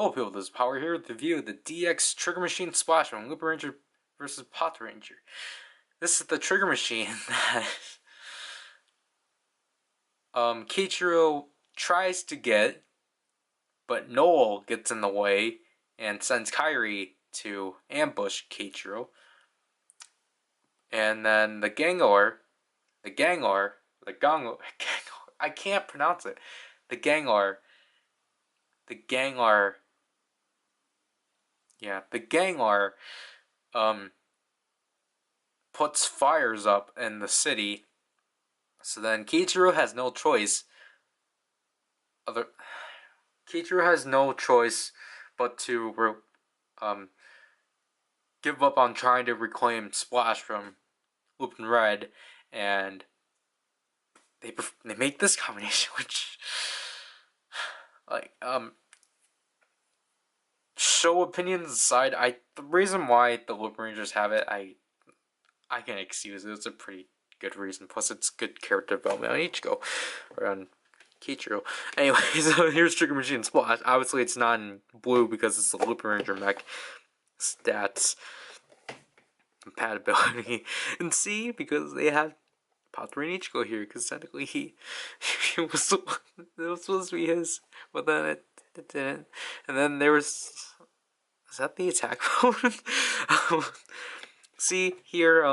Hello people, this is Power here with the review of the DX Trigger Machine Splash from Lupinranger vs. Patranger. This is the trigger machine that Keiichiro tries to get, but Noel gets in the way and sends Kairi to ambush Keiichiro. And then the Gangler, I can't pronounce it. The Gangler puts fires up in the city. So then Keiichiro has no choice. Keiichiro has no choice but to give up on trying to reclaim Splash from Lupin Red, and they make this combination, which show opinions aside, the reason why the Lupinrangers have it, I can excuse it. It's a pretty good reason. Plus, it's good character development on Ichigo or on Keiichiro. Anyway, so here's Trigger Machine Splash. Obviously, it's not in blue because it's the Lupinranger mech. Stats, compatibility, and C because they have Patranger and Ichigo here. Because technically, he was it was supposed to be his, but then it didn't. And then there was. Is that the attack mode? See, here,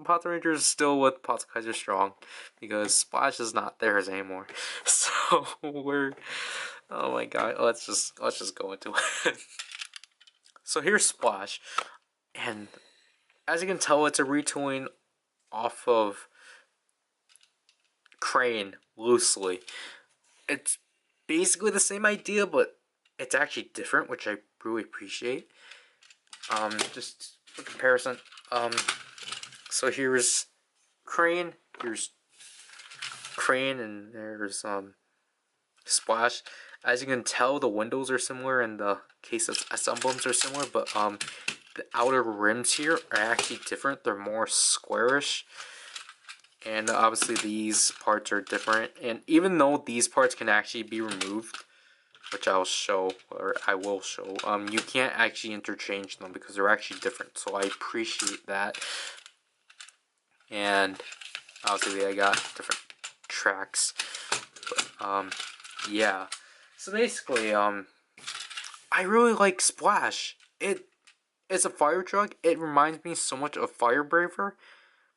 Patranger is still with Patranger Strong, because Splash is not theirs anymore. So, oh my god, let's just go into it. So here's Splash, and as you can tell, it's a retooling off of Crane, loosely. It's basically the same idea, but it's actually different, which I really appreciate. Just for comparison, so here's Crane, and there's Splash. As you can tell, the windows are similar and the Keisatsu emblems are similar, but the outer rims here are actually different. They're more squarish, and obviously these parts are different. And even though these parts can actually be removed, which I will show, you can't actually interchange them because they're actually different. So I appreciate that. And obviously I got different tracks. But yeah. So basically, I really like Splash. It's a fire truck. It reminds me so much of Fire Braver,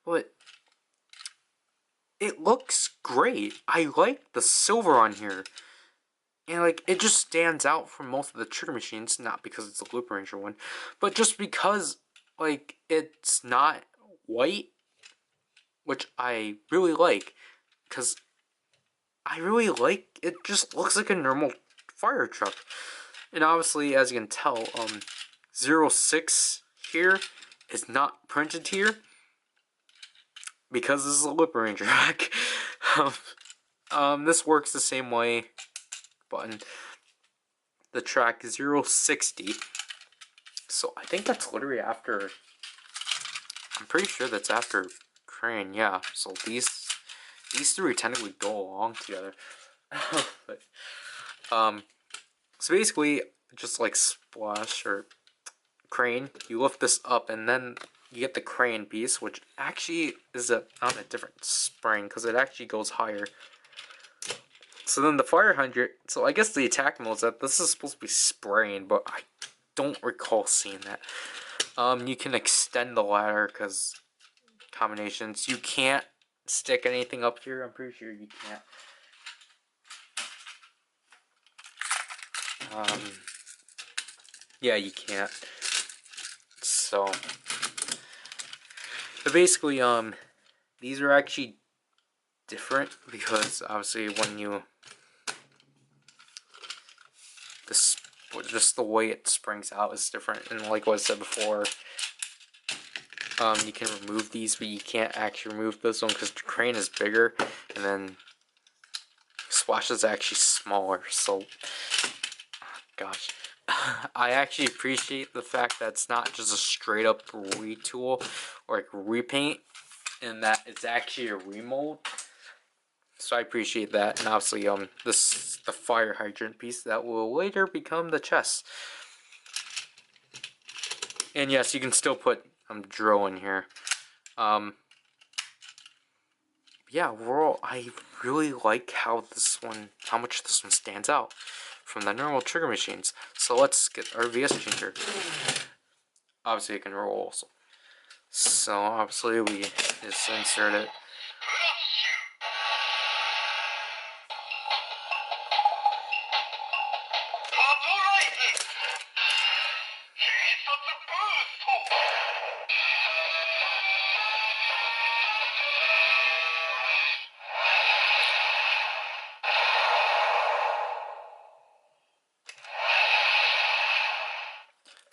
but it looks great. I like the silver on here. And, it just stands out from most of the trigger machines, not because it's a Lupinranger one, but just because, it's not white, which I really like, because I really like, it just looks like a normal fire truck. And obviously, as you can tell, 06 here is not printed here, because this is a Lupinranger rack. This works the same way. Button. The track 060. So I think that's literally after. I'm pretty sure that's after Crane. Yeah. So these three technically go along together. But so basically, just like Splash or Crane, you lift this up and then you get the Crane piece, which actually is on a different spring because it actually goes higher. So then the fire hydrant, so I guess the attack mode is that this is supposed to be spraying, but I don't recall seeing that. You can extend the ladder because combinations. You can't stick anything up here. I'm pretty sure you can't. Yeah, you can't. So, but basically, these are actually different because obviously when you just the way it springs out is different, and like what I said before, you can remove these, but you can't actually remove this one because the Crane is bigger, and then Splash is actually smaller. So, gosh, I actually appreciate the fact that it's not just a straight up retool or repaint, and that it's actually a remold. So I appreciate that, and obviously, the fire hydrant piece that will later become the chest. And yes, you can still put drill in here. Yeah, overall, I really like how much this one stands out from the normal trigger machines. So let's get our VS changer. Obviously, it can roll also. So obviously, we just insert it.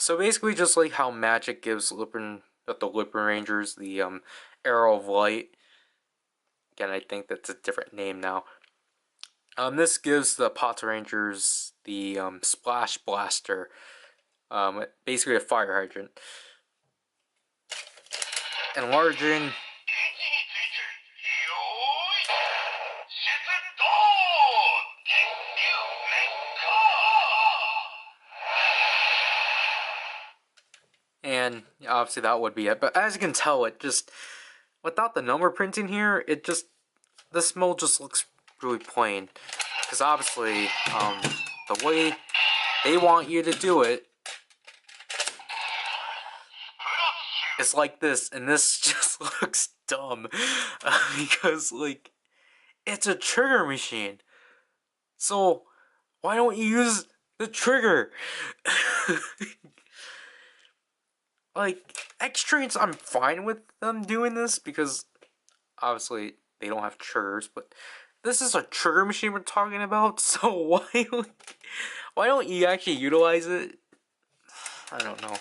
So basically, just like how magic gives the Lupinrangers the arrow of light. Again, I think that's a different name now. This gives the Patrangers the splash blaster, basically a fire hydrant. Enlarging. And obviously that would be it. But as you can tell, it just, without the number printing here, this mold just looks really plain. Because obviously, the way they want you to do it is like this, and this just looks dumb. Because, like, it's a trigger machine. So, why don't you use the trigger? Like, X-Trains, I'm fine with them doing this, because obviously they don't have triggers, but this is a trigger machine we're talking about, so why don't you actually utilize it? I don't know.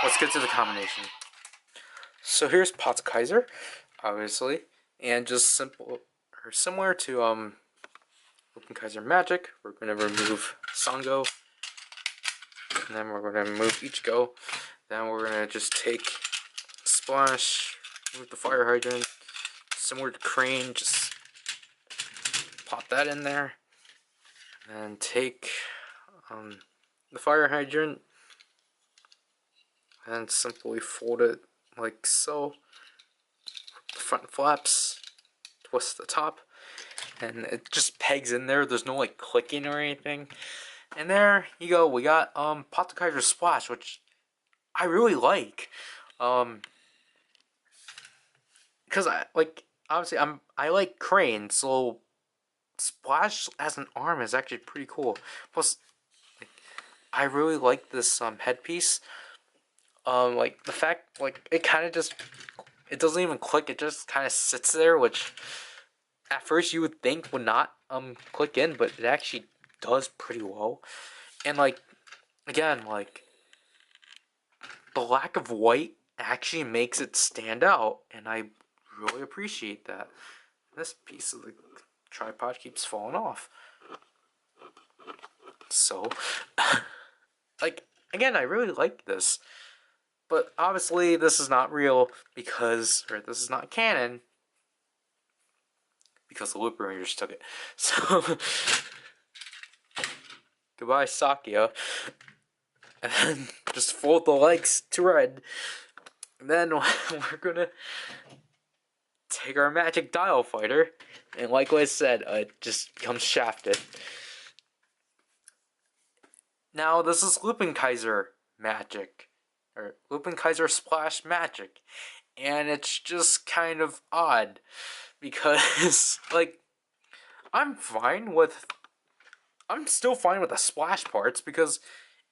Let's get to the combination. So here's Patranger, obviously, and just similar to Lupinranger Magic. We're gonna remove Sango, and then we're gonna remove Ichigo. Then we're gonna just take Splash, remove the fire hydrant. Similar to Crane, just pop that in there, and take the fire hydrant and simply fold it like so. The front flaps, twist the top, and it just pegs in there. There's no like clicking or anything. And there you go. We got Patranger Splash, which I really like. Because obviously I like Crane, so Splash as an arm is actually pretty cool. Plus, I really like this headpiece. Like the fact, like it kind of just, it doesn't even click. It just kind of sits there, which at first you would think would not click in, but it actually does pretty well. And like, again, like the lack of white actually makes it stand out, and I really appreciate that. This piece of the tripod keeps falling off. So, like, again, I really like this. But obviously, this is not real or this is not canon, because the Lupinrangers took it. So, goodbye, Sakya. And then just fold the legs to red. And then we're gonna take our magic dial fighter, and like I said, it just becomes shafted. Now, this is Lupinranger magic. Or Lupinranger Splash magic. And it's just kind of odd. Because, like, I'm still fine with the splash parts, because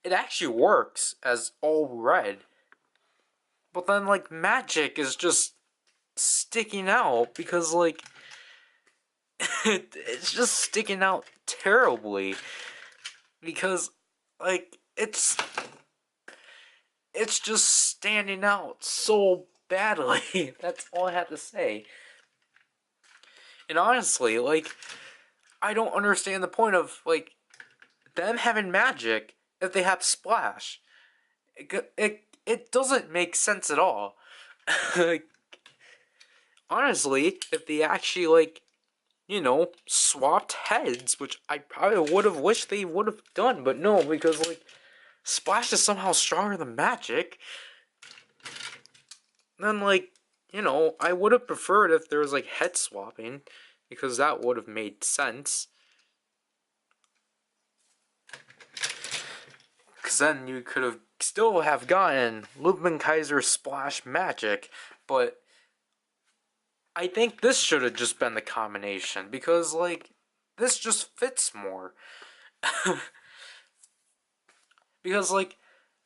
it actually works as all red. But then, like, magic is just sticking out, because, like, it's just sticking out terribly. Because, like, it's just standing out so badly. That's all I have to say. And honestly, like, I don't understand the point of, like, them having magic if they have splash. It doesn't make sense at all. Like, honestly, if they actually, like, you know, swapped heads, which I probably would have wished they would have done, but no, because, like, Splash is somehow stronger than Magic, then, like, you know, I would have preferred if there was, like, head swapping, because that would have made sense. Because then you could have still have gotten Lupinranger Splash Magic, but I think this should have just been the combination, because, like, this just fits more. Because, like,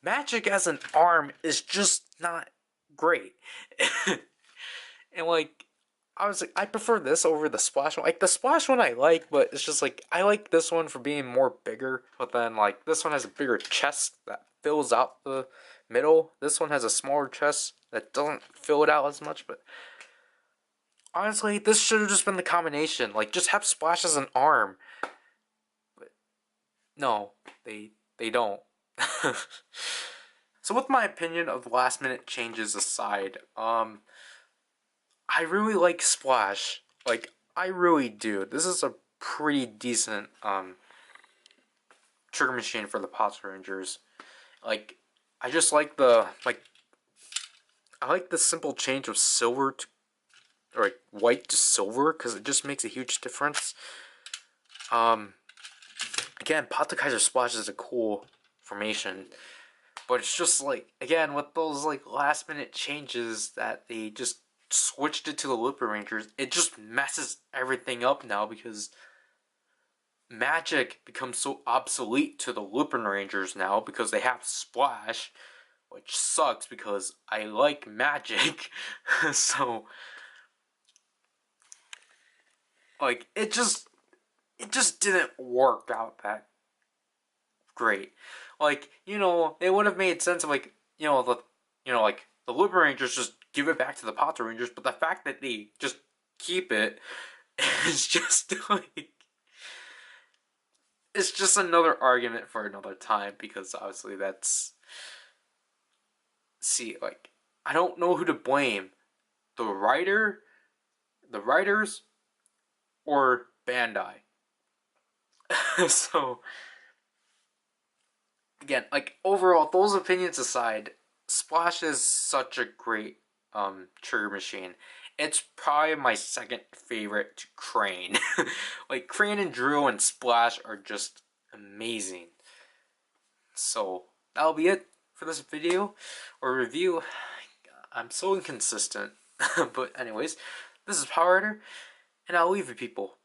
Magic as an arm is just not great. And, like, I was like, I prefer this over the Splash one. Like, the Splash one I like, but it's just like, I like this one for being more bigger. But then, like, this one has a bigger chest that fills out the middle. This one has a smaller chest that doesn't fill it out as much. But honestly, this should have just been the combination. Like, just have Splash as an arm. But no, they don't. So with my opinion of last minute changes aside, I really like Splash. Like, I really do. This is a pretty decent trigger machine for the Patrangers. Like, I just like I like the simple change of silver to, or like white to silver, because it just makes a huge difference. Again, Patranger Splash is a cool formation, but it's just like, again, with those like last minute changes that they just switched it to the Lupinrangers, it just messes everything up now, because Magic becomes so obsolete to the Lupinrangers now because they have Splash, which sucks because I like Magic. So, like, it just didn't work out that great. Like, you know, it would have made sense of, like, like the Lupinrangers just give it back to the Patrangers, but the fact that they just keep it is just like, it's just another argument for another time, because obviously that's, see, like, I don't know who to blame, the writer, the writers, or Bandai. So again, like, overall, those opinions aside, Splash is such a great trigger machine. It's probably my second favorite to Crane. Like, Crane and Drew and Splash are just amazing. So that'll be it for this video or review. I'm so inconsistent. But anyways, this is PowerRider, and I'll leave you people